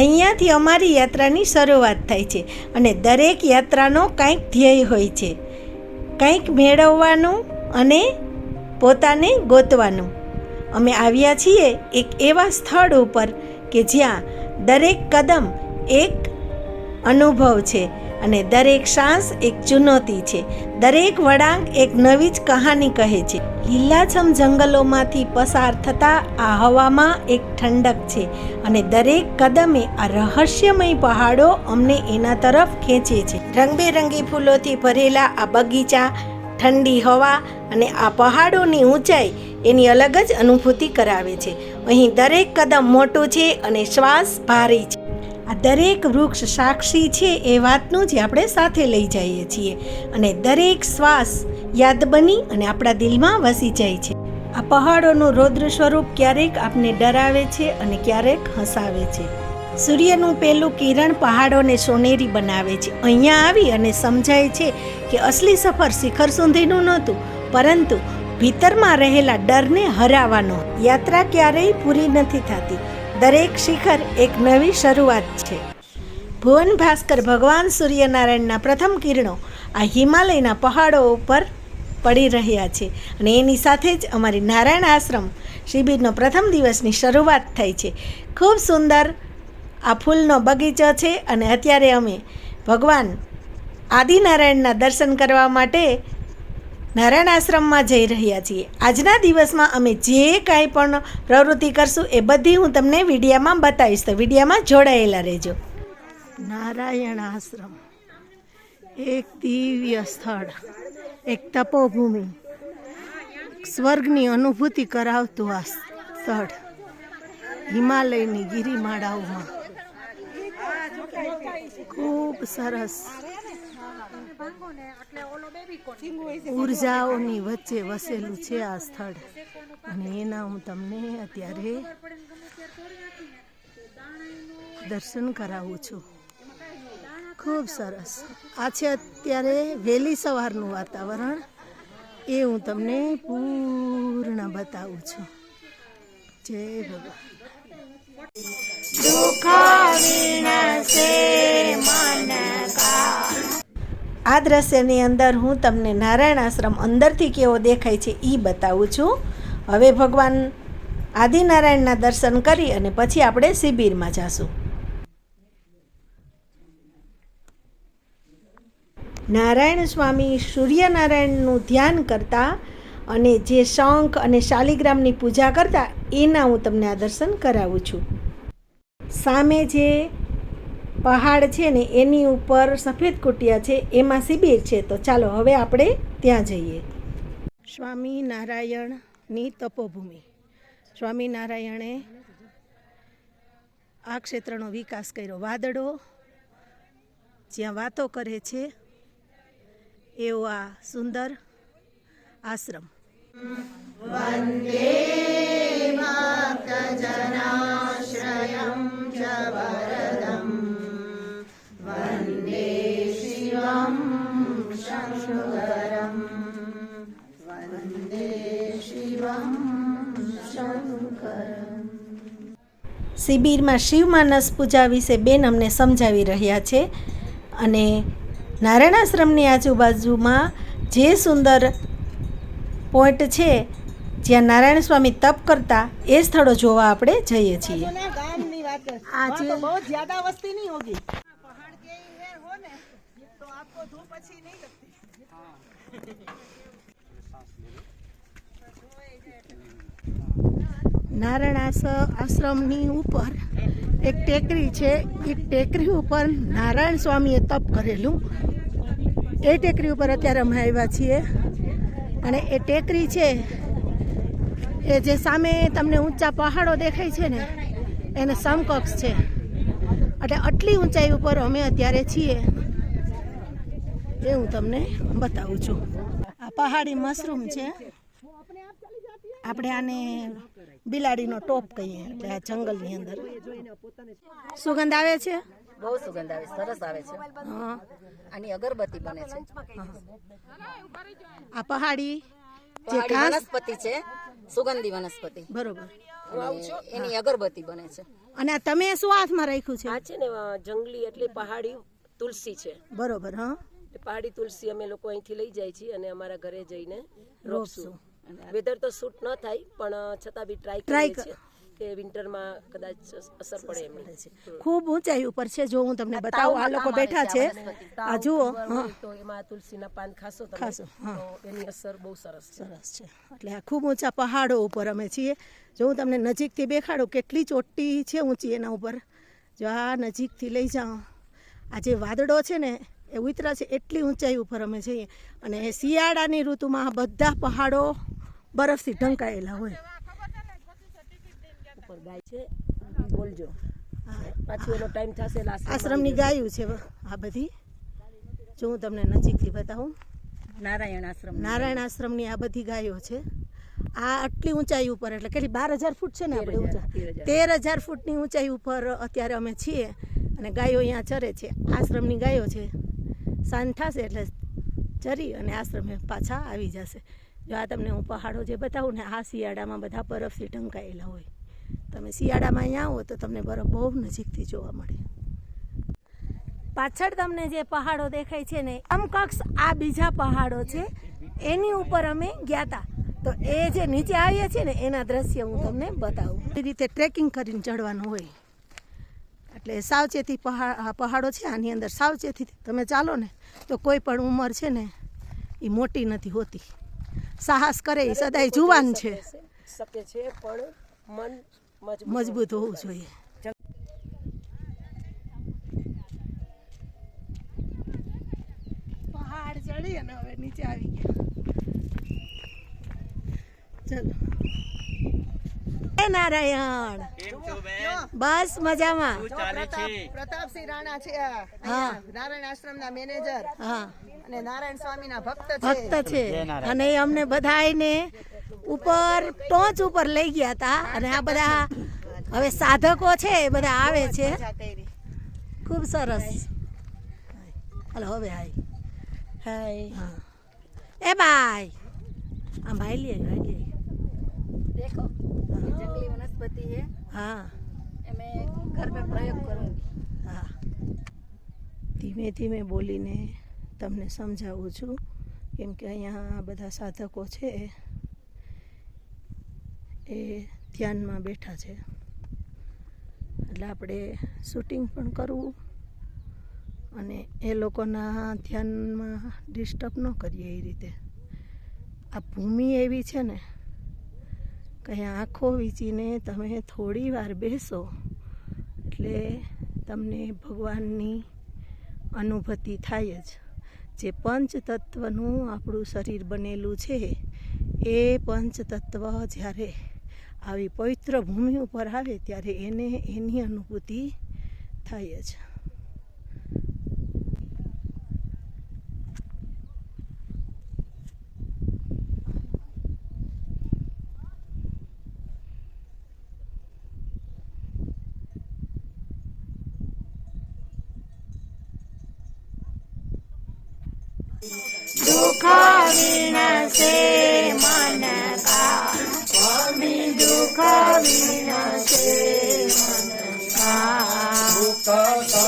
અહીંયાથી અમારી યાત્રાની શરૂઆત થાય છે અને દરેક યાત્રાનો કંઈક ધ્યેય હોય છે, કંઈક મેળવવાનું અને પોતાને ગોતવાનું. અમે આવ્યા છીએ એક એવા સ્થળ ઉપર કે જ્યાં દરેક કદમ એક અનુભવ છે અને દરેક શ્વાસ એક ચુનૌતી છે, દરેક વળાંક એક નવી જ કહાની કહે છે. લીલાછમ જંગલોમાંથી પસાર થતા આ હવામાં એક ઠંડક છે અને દરેક કદમે આ રહસ્યમય પહાડો અમને એના તરફ ખેંચે છે. રંગબેરંગી ફૂલોથી ભરેલા આ બગીચા, ઠંડી હવા અને આ પહાડોની ઊંચાઈ એની અલગ જ અનુભૂતિ કરાવે છે. અહીં દરેક કદમ મોટું છે અને શ્વાસ ભારી છે. આ દરેક વૃક્ષ સાક્ષી છે એ વાતનું જ આપણે સાથે લઈ જઈએ છીએ અને દરેક શ્વાસ યાદ બની અને આપણા દિલમાં વસી જાય છે. આ પહાડોનું રૌદ્ર સ્વરૂપ ક્યારેક આપને ડરાવે છે અને ક્યારેક હસાવે છે. સૂર્યનું પહેલું કિરણ પહાડોને સોનેરી બનાવે છે. અહીંયા આવી અને સમજાય છે કે અસલી સફર શિખર સુધીનું નહોતું, પરંતુ ભીતરમાં રહેલા ડરને હરાવવાનો. યાત્રા ક્યારેય પૂરી નથી થતી, દરેક શિખર એક નવી શરૂઆત છે. ભુવન ભાસ્કર ભગવાન સૂર્યનારાયણના પ્રથમ કિરણો આ હિમાલયના પહાડો ઉપર પડી રહ્યા છે અને એની સાથે જ અમારી નારાયણ આશ્રમ શિબિરનો પ્રથમ દિવસની શરૂઆત થઈ છે. ખૂબ સુંદર આ ફૂલનો બગીચો છે અને અત્યારે અમે ભગવાન આદિનારાયણના દર્શન કરવા માટે નારાયણ આશ્રમમાં જઈ રહ્યા છીએ. આજના દિવસમાં અમે જે કાંઈ પણ પ્રવૃત્તિ કરશું એ બધી હું તમને વિડીયામાં બતાવીશ, તો વિડીયામાં જોડાયેલા રહેજો. નારાયણ આશ્રમ એક દિવ્ય સ્થળ, એક તપોભૂમિ, સ્વર્ગની અનુભૂતિ કરાવતું આ સ્થળ હિમાલયની ગિરિમાળાઓમાં. ખૂબ સરસ ઉર્જાઓની વચ્ચે વસેલું છે આ સ્થળ અને એના હું તમને અત્યારે દર્શન કરાવું છું. ખૂબ સરસ. આ છે અત્યારે વહેલી સવારનું વાતાવરણ, એ હું તમને પૂર્ણ બતાવું છું. જય ભગવાન. આ દ્રશ્યની અંદર હું તમને નારાયણ આશ્રમ અંદરથી કેવો દેખાય છે એ બતાવું છું. હવે ભગવાન આદિનારાયણના દર્શન કરી અને પછી આપણે શિબિરમાં જાશું. નારાયણ સ્વામી સૂર્યનારાયણનું ધ્યાન કરતા અને જે શંખ અને શાલિગ્રામની પૂજા કરતા એના હું તમને આ દર્શન કરાવું છું. સામે જે પહાડ છે ને એની ઉપર સફેદ કુટિયા છે, એમાં શિબિર છે. તો ચાલો હવે આપણે ત્યાં જઈએ. સ્વામિનારાયણની તપોભૂમિ. સ્વામિનારાયણે આ ક્ષેત્રનો વિકાસ કર્યો. વાદળો જ્યાં વાતો કરે છે એવો આ સુંદર આશ્રમ. વંદે ભક્તજનાશ્રયં ચ વરદં વંદે શિવં શંકરં વંદે શિવં શંકરં. શિબિરમાં શિવ માનસ પૂજા વિશે બેન અમને સમજાવી રહ્યા છે અને નારાયણ આશ્રમની આજુબાજુમાં જે સુંદર પોઈન્ટ છે જ્યાં નારાયણ સ્વામી તપ કરતા એ સ્થળો જોવા આપણે જઈએ છીએ. આજે બહુ જ્યાદા વસ્તી નહીં હોગી. પહાડ કે હો ને તો આપકો ધૂપ अच्छी नहीं लगती. નારાયણ આશ્રમની ઉપર એક ટેકરી છે. એ ટેકરી ઉપર નારાયણ સ્વામીએ તપ કરેલું. એ ટેકરી ઉપર અત્યારે અમે આવ્યા છીએ અને એ ટેકરી છે એ જે સામે તમને ઊંચા પહાડો દેખાય છે ને એને સમકક્ષ છે. એટલે આટલી ઊંચાઈ ઉપર અમે અત્યારે છીએ એ હું તમને બતાવું છું. આ પહાડી મશરૂમ છે. આપણે આને બિલાડીનો ટોપ કહીએ. એટલે આ જંગલની અંદર સુગંધ આવે છે. બહુ સુગંધ આવે, સરસ આવે છે. આની અગરબત્તી બને છે. આ પહાડી પહાડી ઘાસ વનસ્પતિ છે, સુગંધી વનસ્પતિ. બરોબર. અને એની અગરબત્તી બને છે. અને આ તમે શું હાથમાં રાખ્યું છે? આ છે ને જંગલી એટલે પહાડી તુલસી છે. બરોબર. હા, એ પહાડી તુલસી અમે લોકો અહીંથી લઈ જાય છીએ અને અમારા ઘરે જઈને રોપશું. રોપશું. વેધર તો સૂટ ન થાય પણ છતાં બી ટ્રાય Try કરીએ છીએ કે વિન્ટરમાં કદાચ અસર પડે એમ. ખૂબ ઊંચાઈ ઉપર છે. જો હું તમને બતાવું, આ લોકો બેઠા છે, આ જુઓ. હા, તો એમાં તુલસીના પાન ખાશો તમે ખાશો, હા. તો એની અસર બહુ સરસ છે. સરસ છે. એટલે આ ખૂબ ઊંચા પહાડો ઉપર અમે છીએ. જો હું તમને નજીકથી દેખાડું કેટલી ચોટી છે ઊંચી એના ઉપર. જો આ નજીકથી લઈ જાઉં, આ જે વાદળો છે ને એ ઉતરા છે એટલી ઊંચાઈ ઉપર અમે જઈએ. અને શિયાળાની ઋતુમાં આ બધા પહાડો બરફથી ઢંકાયેલા હોય. ઉપર ગાય છે, બોલજો. પાછું એનો ટાઈમ થશે એટલે આશ્રમની ગાયું છે આ બધી. જો હું તમને નજીકથી બતાવું, નારાયણ આશ્રમ. નારાયણ આશ્રમની આ બધી ગાયો છે. આ આટલી ઊંચાઈ ઉપર, એટલે કેટલી 12,000 ફૂટ છે ને આપણે ઊંચા, 13,000 ફૂટની ઊંચાઈ ઉપર અત્યારે અમે છીએ. અને ગાયો અહીંયા ચરે છે. આશ્રમની ગાયો છે. સાંજ થશે એટલે ચરી અને આશ્રમે પાછા આવી જશે. જો આ તમને હું પહાડો જે બતાવું ને, આ શિયાળામાં બધા બરફથી ઢંકાયેલા હોય. તમે શિયાળામાં અહીંયા આવો તો તમને બરફ બહુ નજીકથી જોવા મળે. પાછળ તમને જે પહાડો દેખાય છે ને, સમકક્ષ આ બીજા પહાડો છે, એની ઉપર અમે ગયા હતા. તો એ જે નીચે આવીએ છીએ ને એના દ્રશ્ય હું તમને બતાવું. એ રીતે ટ્રેકિંગ કરીને ચડવાનું હોય. એટલે સાવચેતી પહાડો છે, આની અંદર સાવચેતી તમે ચાલો ને તો કોઈ પણ ઉંમર છે ને એ મોટી નથી હોતી. સાહસ કરે એ સદાય જુવાન છે. શકે છે પણ મન મજબૂત હોવું જોઈએ. પહાડ ચડી અને હવે નીચે આવી ગયા. ચલો. હે નારાયણ, બસ મજામાં. પ્રતાપસિંહ રાણા છે, હા, નારાયણ આશ્રમના મેનેજર હા, અને નારાયણ સ્વામીના ભક્ત છે. ભક્ત છે. અને એ અમને બધાને ઉપર ટોચ ઉપર લઈ ગયા હતા. અને આ બધા હવે સાધકો છે એ બધા આવે છે. ખૂબ સરસ. હલો, હવે હાય હાય. હા, એ બાય. આ ભાઈ લે, ભાઈ લે. देखो ये जंगली वनस्पति है, હા, मैं घर पे प्रयोग करूंगी. હા. ધીમે ધીમે બોલીને તમને સમજાવું છું, કેમ કે અહીંયા બધા સાધકો છે એ ધ્યાનમાં બેઠા છે. એટલે આપણે શૂટિંગ પણ કરવું અને એ લોકોના ધ્યાનમાં ડિસ્ટર્બ ન કરીએ એ રીતે. આ ભૂમિ એવી છે ને કંઈ આંખો વીંચીને તમે થોડી વાર બેસો એટલે તમને ભગવાનની અનુભૂતિ થાય જ. જે પંચતત્વનું આપણું શરીર બનેલું છે એ પંચતત્વ જ્યારે આવી પવિત્ર ભૂમિ ઉપર આવે ત્યારે એને એની અનુભૂતિ થાય જ. દુઃખ વિનશે મન કા, દુઃખ વિનશે મન કા.